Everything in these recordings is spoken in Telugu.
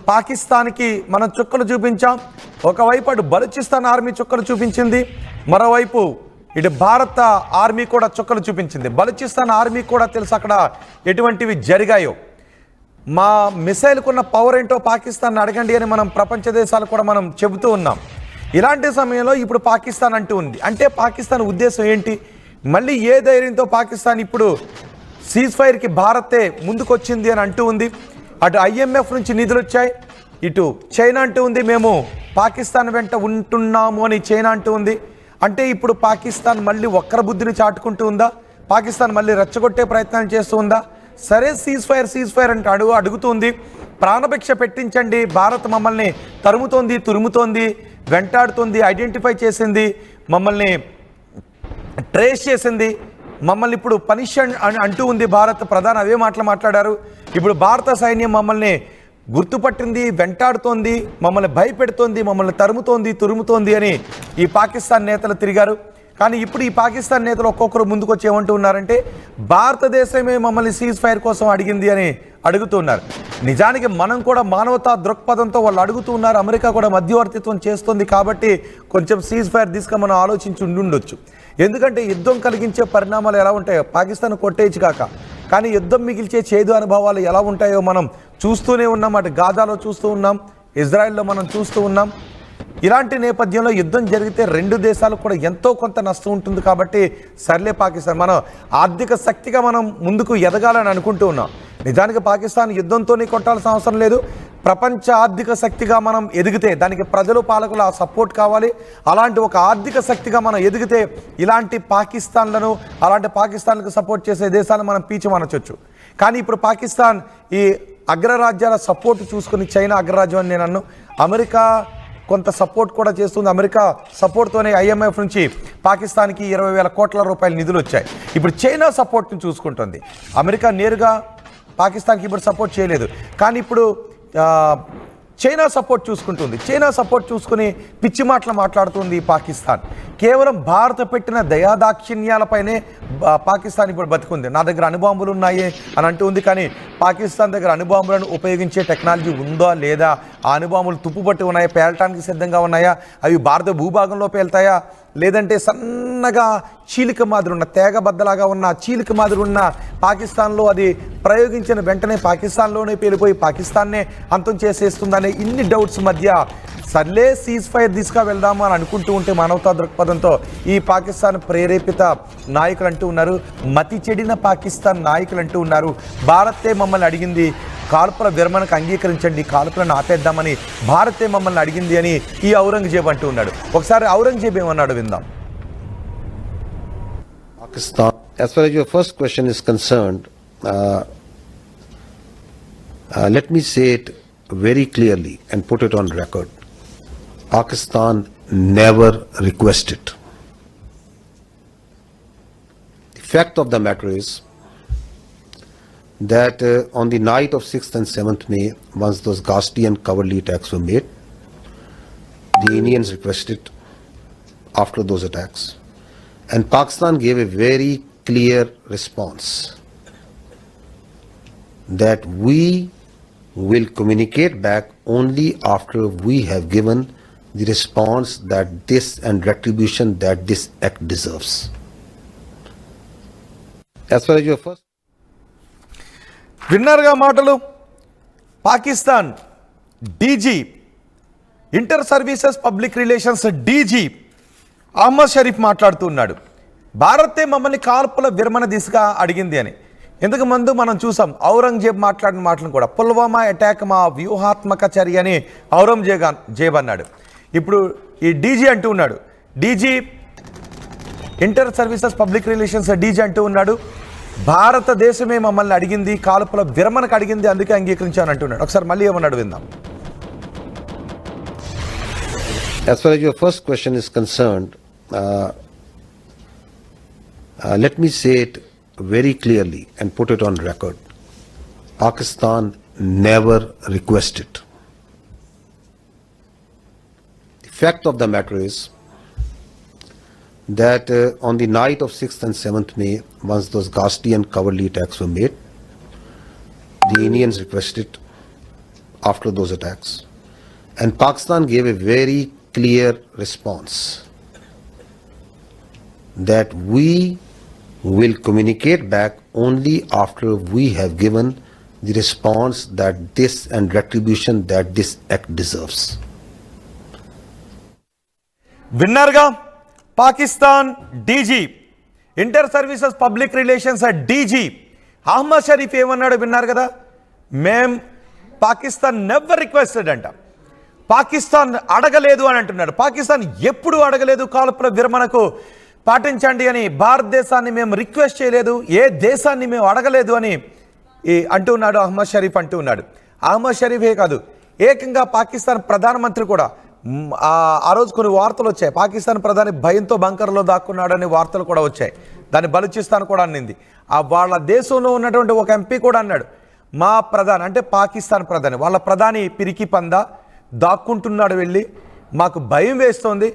పాకిస్తాన్కి మనం చుక్కలు చూపించాం. ఒకవైపు అటు బలూచిస్తాన్ ఆర్మీ చుక్కలు చూపించింది, మరోవైపు ఇటు భారత ఆర్మీ కూడా చుక్కలు చూపించింది. బలూచిస్తాన్ ఆర్మీ కూడా తెలుసు అక్కడ ఎటువంటివి జరిగాయో. మా మిసైల్కున్న పవర్ ఏంటో పాకిస్తాన్ అడగండి అని మనం ప్రపంచ దేశాలు కూడా మనం చెబుతూ ఉన్నాం. ఇలాంటి సమయంలో ఇప్పుడు పాకిస్తాన్ అంటూ ఉంది. అంటే పాకిస్తాన్ ఉద్దేశం ఏంటి? మళ్ళీ ఏ ధైర్యంతో పాకిస్తాన్ ఇప్పుడు సీజ్ ఫైర్కి భారతే ముందుకొచ్చింది అని అంటూ ఉంది. అటు IMF నుంచి నిధులు వచ్చాయి, ఇటు చైనా అంటూ ఉంది మేము పాకిస్తాన్ వెంట ఉంటున్నాము అని చైనా అంటూ ఉంది. అంటే ఇప్పుడు పాకిస్తాన్ మళ్ళీ వక్ర బుద్ధిని చాటుకుంటూ ఉందా? పాకిస్తాన్ మళ్ళీ రెచ్చగొట్టే ప్రయత్నాలు చేస్తూ ఉందా? సరే సీజ్ ఫైర్ అంటే అడుగుతుంది, ప్రాణభిక్ష పెట్టించండి, భారత్ మమ్మల్ని తరుముతోంది, తురుముతోంది, వెంటాడుతుంది, ఐడెంటిఫై చేసింది, మమ్మల్ని ట్రేస్ చేసింది, మమ్మల్ని ఇప్పుడు పనిష్ అని అంటూ ఉంది భారత్ ప్రధాని. అవే మాటలు మాట్లాడారు. ఇప్పుడు భారత సైన్యం మమ్మల్ని గుర్తుపట్టింది, వెంటాడుతోంది, మమ్మల్ని భయపెడుతోంది, మమ్మల్ని తరుముతోంది, తురుముతోంది అని ఈ పాకిస్తాన్ నేతలు తిరిగారు. కానీ ఇప్పుడు ఈ పాకిస్తాన్ నేతలు ఒక్కొక్కరు ముందుకొచ్చి ఏమంటూ ఉన్నారంటే భారతదేశమే మమ్మల్ని సీజ్ ఫైర్ కోసం అడిగింది అని అడుగుతున్నారు. నిజానికి మనం కూడా మానవతా దృక్పథంతో వాళ్ళు అడుగుతూ ఉన్నారు. అమెరికా కూడా మధ్యవర్తిత్వం చేస్తుంది కాబట్టి కొంచెం సీజ్ ఫైర్ తీసుకొని మనం ఆలోచించి ఉండొచ్చు. ఎందుకంటే యుద్ధం కలిగించే పరిణామాలు ఎలా ఉంటాయో పాకిస్తాన్ కొట్టేయచ్చు కాక, కానీ యుద్ధం మిగిల్చే చేదు అనుభవాలు ఎలా ఉంటాయో మనం చూస్తూనే ఉన్నాం. అటు గాజాలో చూస్తూ ఉన్నాం, ఇజ్రాయెల్లో మనం చూస్తూ ఉన్నాం. ఇలాంటి నేపథ్యంలో యుద్ధం జరిగితే రెండు దేశాలకు కూడా ఎంతో కొంత నష్టం ఉంటుంది. కాబట్టి సర్లే పాకిస్తాన్ మనం ఆర్థిక శక్తిగా మనం ముందుకు ఎదగాలని అనుకుంటూ ఉన్నాం. నిజానికి పాకిస్తాన్ యుద్ధంతోనే కొట్టాల్సిన అవసరం లేదు. ప్రపంచ ఆర్థిక శక్తిగా మనం ఎదిగితే దానికి ప్రజలు పాలకుల సపోర్ట్ కావాలి. అలాంటి ఒక ఆర్థిక శక్తిగా మనం ఎదిగితే ఇలాంటి పాకిస్తాన్లను, అలాంటి పాకిస్తాన్లకు సపోర్ట్ చేసే దేశాలను మనం పీచమనొచ్చు. కానీ ఇప్పుడు పాకిస్తాన్ ఈ అగ్రరాజ్యాల సపోర్ట్ చూసుకుని, చైనా అగ్రరాజ్యం అని నేను అన్నాను, అమెరికా కొంత సపోర్ట్ కూడా చేస్తుంది. అమెరికా సపోర్ట్తోనే IMF నుంచి పాకిస్తాన్కి 20,000 కోట్ల రూపాయల నిధులు వచ్చాయి. ఇప్పుడు చైనా సపోర్ట్ని చూసుకుంటుంది. అమెరికా నేరుగా పాకిస్తాన్కి ఇప్పుడు సపోర్ట్ చేయలేదు, కానీ ఇప్పుడు చైనా సపోర్ట్ చూసుకుంటుంది. చైనా సపోర్ట్ చూసుకుని పిచ్చి మాటలు మాట్లాడుతుంది పాకిస్తాన్. కేవలం భారత పెట్టిన దయాదాక్షిణ్యాలపైనే పాకిస్తాన్ ఇప్పుడు బతుకుంది. నా దగ్గర అణుబాంబులు ఉన్నాయి అని అంటూ ఉంది, కానీ పాకిస్తాన్ దగ్గర అణుబాంబులను ఉపయోగించే టెక్నాలజీ ఉందా లేదా? ఆ అణుబాంబులు తుప్పుపట్టి ఉన్నాయా? పేలటానికి సిద్ధంగా ఉన్నాయా? అవి భారత భూభాగంలో పేలుతాయా? లేదంటే సన్నగా చీలిక మాదిరి ఉన్న, తేగబద్దలాగా ఉన్న చీలిక మాదిరి ఉన్న పాకిస్తాన్లో అది ప్రయోగించిన వెంటనే పాకిస్తాన్లోనే పేలిపోయి పాకిస్తాన్నే అంతం చేసేస్తుందనే ఇన్ని డౌట్స్ మధ్య సర్లే సీజ్ ఫైర్ తీసుకు వెళ్దాము అని అనుకుంటూ ఉంటే మానవతా దృక్పథంతో ఈ పాకిస్తాన్ ప్రేరేపిత నాయకులు అంటూ ఉన్నారు, మతి చెడిన పాకిస్తాన్ నాయకులు అంటూ ఉన్నారు, భారతే మమ్మల్ని అడిగింది కాల్పుల విరమణకు అంగీకరించండి, కాల్పులను ఆపేద్దామని భారతే మమ్మల్ని అడిగింది అని ఈ ఔరంగజేబ్ అంటూ ఉన్నాడు. ఒకసారి ఔరంగజేబ్ ఏమన్నాడు విందాం. Pakistan, as far as your first question is concerned, let me say it very clearly and put it on record. Pakistan never requested. The fact of the matter is that on the night of 6th and 7th May, once those ghastly and cowardly attacks were made, the Indians requested after those attacks, and Pakistan gave a very clear response that we will communicate back only after we have given the response that this and retribution that this act deserves. As far as your first విన్నర్గా మాటలు Pakistan DG, inter services public relations DG Ahmed Sharif మాట్లాడుతున్నాడు. భారతే మమ్మల్ని కాల్పుల విరమణ దిశగా అడిగింది అని. ఇంతకు ముందు మనం చూసాం ఔరంగజేబ్ మాట్లాడిన మాటలను కూడా. పుల్వామా అటాక్ మా వ్యూహాత్మక చర్య అని ఔరంగజేబ్ అన్నాడు. ఇప్పుడు ఈ డీజీ అంటూ ఉన్నాడు, DG inter services public relations DG అంటూ ఉన్నాడు, భారతదేశమే మమ్మల్ని అడిగింది, కాల్పుల విరమణకు అడిగింది, అందుకే అంగీకరించాను అంటున్నాడు. ఒకసారి మళ్ళీ ఏమన్నాడు విందాం. As far as your first question is concerned, let me say it very clearly and put it on record. Pakistan never requested. The fact of the matter is that on the night of 6th and 7th May, once those ghastly and cowardly attacks were made, the Indians requested after those attacks. And Pakistan gave a very clear response that we will communicate back only after we have given the response that this and retribution that this act deserves. విన్నర్గా Pakistan DG inter services public relations DG Ahmed Sharif ఏమన్నాడు విన్నారు కదా, మేం పాకిస్తాన్ నెవర్ రిక్వెస్టెడ్ అంట, పాకిస్తాన్ అడగలేదు అని అంటున్నాడు. పాకిస్తాన్ ఎప్పుడు అడగలేదు కాల్పుల విరమణకు పాటించండి అని, భారతదేశాన్ని మేము రిక్వెస్ట్ చేయలేదు, ఏ దేశాన్ని మేము అడగలేదు అని అంటూ ఉన్నాడు అహ్మద్ షరీఫ్ అంటూ ఉన్నాడు. అహ్మద్ షరీఫే కాదు, ఏకంగా పాకిస్తాన్ ప్రధానమంత్రి కూడా ఆ రోజు కొన్ని వార్తలు వచ్చాయి, పాకిస్తాన్ ప్రధాని భయంతో బంకర్లో దాక్కున్నాడనే వార్తలు కూడా వచ్చాయి. దాన్ని బలూచిస్తాన్ కూడా అన్నింది. వాళ్ళ దేశంలో ఉన్నటువంటి ఒక ఎంపీ కూడా అన్నాడు, మా ప్రధాని అంటే పాకిస్తాన్ ప్రధాని, వాళ్ళ ప్రధాని పిరికి పందా దాక్కుంటున్నాడు, వెళ్ళి మాకు భయం వేస్తోంది,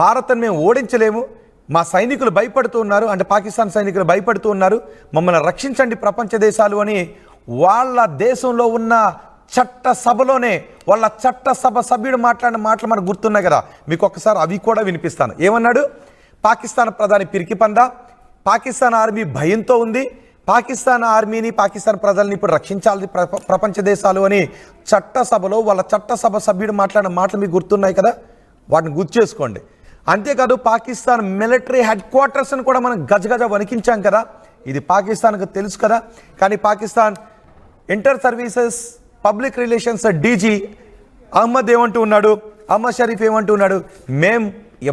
భారత్ని మేము ఓడించలేము, మా సైనికులు భయపడుతూ ఉన్నారు, అంటే పాకిస్తాన్ సైనికులు భయపడుతూ ఉన్నారు, మమ్మల్ని రక్షించండి ప్రపంచ దేశాలు అని వాళ్ళ దేశంలో ఉన్న చట్టసభలోనే వాళ్ళ చట్టసభ సభ్యుడు మాట్లాడిన మాటలు మనకు గుర్తున్నాయి కదా, మీకు ఒక్కసారి అవి కూడా వినిపిస్తాను. ఏమన్నాడు, పాకిస్తాన్ ప్రధాని పిరికి పందా, పాకిస్తాన్ ఆర్మీ భయంతో ఉంది, పాకిస్తాన్ ఆర్మీని పాకిస్తాన్ ప్రజల్ని ఇప్పుడు రక్షించాలి ప్రపంచ దేశాలు అని చట్టసభలో వాళ్ళ చట్టసభ సభ్యుడు మాట్లాడిన మాటలు మీకు గుర్తున్నాయి కదా, వాటిని గుర్తు చేసుకోండి. అంతేకాదు పాకిస్తాన్ మిలిటరీ హెడ్ క్వార్టర్స్ని కూడా మనం గజగజ వణికించాం కదా, ఇది పాకిస్తాన్కు తెలుసు కదా. కానీ Pakistan inter services public relations DG Ahmed ఏమంటూ ఉన్నాడు, అహ్మద్ షరీఫ్ ఏమంటూ ఉన్నాడు, మేం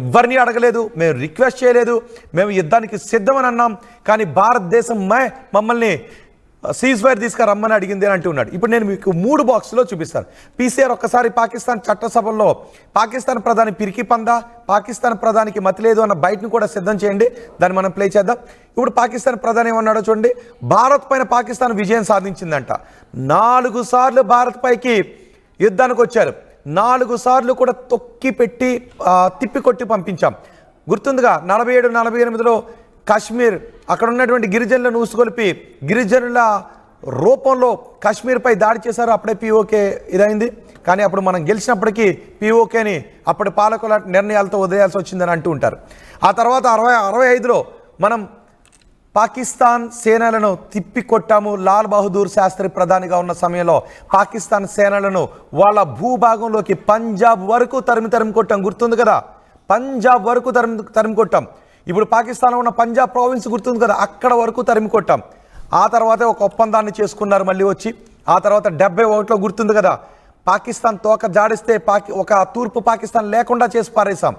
ఎవరిని అడగలేదు, మేము రిక్వెస్ట్ చేయలేదు, మేము యుద్ధానికి సిద్ధమని అన్నాం, కానీ భారతదేశం మమ్మల్ని సీజ్ ఫైర్ తీసుకురమ్మని అడిగింది అని అంటూ ఉన్నాడు. ఇప్పుడు నేను మీకు 3 బాక్స్లో చూపిస్తాను. పీసీఆర్ ఒక్కసారి పాకిస్తాన్ చట్టసభల్లో పాకిస్తాన్ ప్రధాని పిరికి పందా, పాకిస్తాన్ ప్రధానికి మతి లేదు అన్న బయటను కూడా సిద్ధం చేయండి, దాన్ని మనం ప్లే చేద్దాం. ఇప్పుడు పాకిస్తాన్ ప్రధాని ఏమన్నాడో చూడండి, భారత్ పైన పాకిస్తాన్ విజయం సాధించిందంట. 4 సార్లు భారత్ పైకి యుద్ధానికి వచ్చారు, 4 సార్లు కూడా తొక్కి పెట్టి తిప్పికొట్టి పంపించాం. గుర్తుందిగా 47, 48లో కాశ్మీర్ అక్కడ ఉన్నటువంటి గిరిజనులను ఊసుకొలిపి గిరిజనుల రూపంలో కాశ్మీర్పై దాడి చేశారు, అప్పుడే పీఓకే ఇదైంది. కానీ అప్పుడు మనం గెలిచినప్పటికీ పీఓకేని అప్పటి పాలకుల నిర్ణయాలతో వదిలేయాల్సి వచ్చిందని అంటూ ఉంటారు. ఆ తర్వాత 65లో మనం పాకిస్తాన్ సేనలను తిప్పికొట్టాము. లాల్ బహదూర్ శాస్త్రి ప్రధానిగా ఉన్న సమయంలో పాకిస్తాన్ సేనలను వాళ్ళ భూభాగంలోకి పంజాబ్ వరకు తరిమి కొట్టాం, గుర్తుంది కదా, పంజాబ్ వరకు తరిమి కొట్టాం. ఇప్పుడు పాకిస్తాన్లో ఉన్న పంజాబ్ ప్రావిన్స్ గుర్తుంది కదా, అక్కడ వరకు తరిమి కొట్టాం. ఆ తర్వాత ఒక ఒప్పందాన్ని చేసుకున్నారు మళ్ళీ వచ్చి. ఆ తర్వాత 71లో గుర్తుంది కదా, పాకిస్తాన్ తోక జాడిస్తే ఒక తూర్పు పాకిస్తాన్ లేకుండా చేసి పారేశాం.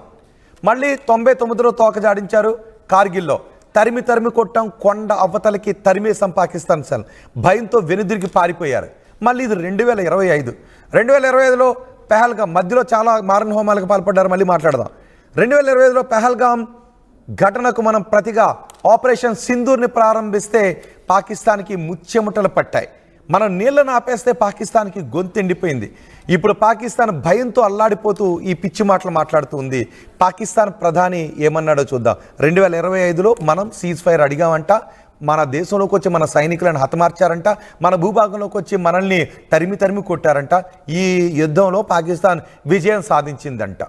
మళ్ళీ 99లో తోక జాడించారు కార్గిల్లో, తరిమి కొట్టాం, కొండ అవతలకి తరిమేశాం పాకిస్తాన్ సేన, భయంతో వెనుదిరిగి పారిపోయారు. మళ్ళీ ఇది 2025లో పెహల్గాం మధ్యలో చాలా మారణ హోమాలకు పాల్పడ్డారు, మళ్ళీ మాట్లాడదాం. 2025లో పెహల్గాం ఘటనకు మనం ప్రతిగా ఆపరేషన్ సింధూర్ని ప్రారంభిస్తే పాకిస్తాన్కి ముచ్చెముట్టలు పట్టాయి. మనం నీళ్లను ఆపేస్తే పాకిస్తాన్కి గొంతెండిపోయింది. ఇప్పుడు పాకిస్తాన్ భయంతో అల్లాడిపోతూ ఈ పిచ్చి మాటలు మాట్లాడుతూ ఉంది. పాకిస్తాన్ ప్రధాని ఏమన్నాడో చూద్దాం. 2025లో మనం సీజ్ ఫైర్ అడిగామంట, మన దేశంలోకి వచ్చి మన సైనికులను హతమార్చారంట, మన భూభాగంలోకి వచ్చి మనల్ని తరిమి కొట్టారంట. ఈ యుద్ధంలో పాకిస్తాన్ విజయం సాధించిందంట.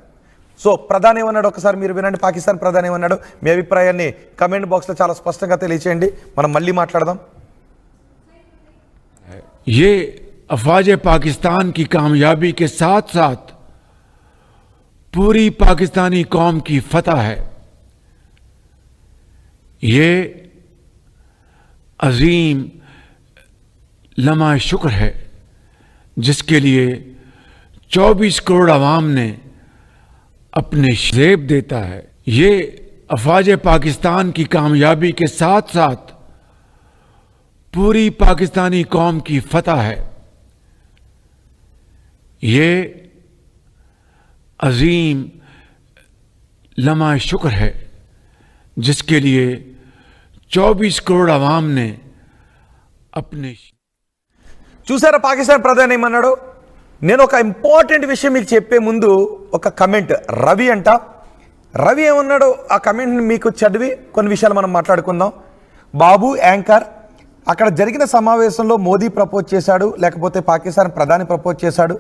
సో ప్రధాని ఏమన్నాడు ఒకసారి మీరు వినండి. పాకిస్తాన్ ప్రధాని ఏమన్నాడు, మీ అభిప్రాయాన్ని కమెంట్ బాక్స్లో చాలా స్పష్టంగా తెలియచేయండి, మనం మళ్ళీ మాట్లాడదాం. ये अफवाज पाकिस्तान की कामयाबी के साथ साथ पूरी पाकिस्तानी कौम की फतह है. ये अजीम लम्हा शुक्र है जिसके लिए 24 करोड़ आवाम ने अपने जेब देता है. ये अफवाज पाकिस्तान की कामयाबी के साथ साथ पूरी पाकिस्तानी कौम की फतह है. ये अजीम लम्हा शुक्र है जिसके लिए 24 करोड़ आवाम ने अपने. చూసారా పాకిస్తాన్ ప్రధాని ఏమన్నాడు? నేను ఒక ఇంపార్టెంట్ విషయం మీకు చెప్పే ముందు ఒక కమెంట్ రవి అంట, రవి ఏమన్నాడు ఆ కమెంట్ని మీకు చదివి కొన్ని విషయాలు మనం మాట్లాడుకుందాం. బాబు యాంకర్, అక్కడ జరిగిన సమావేశంలో మోదీ ప్రపోజ్ చేశాడు, లేకపోతే పాకిస్తాన్ ప్రధాని ప్రపోజ్ చేశాడు,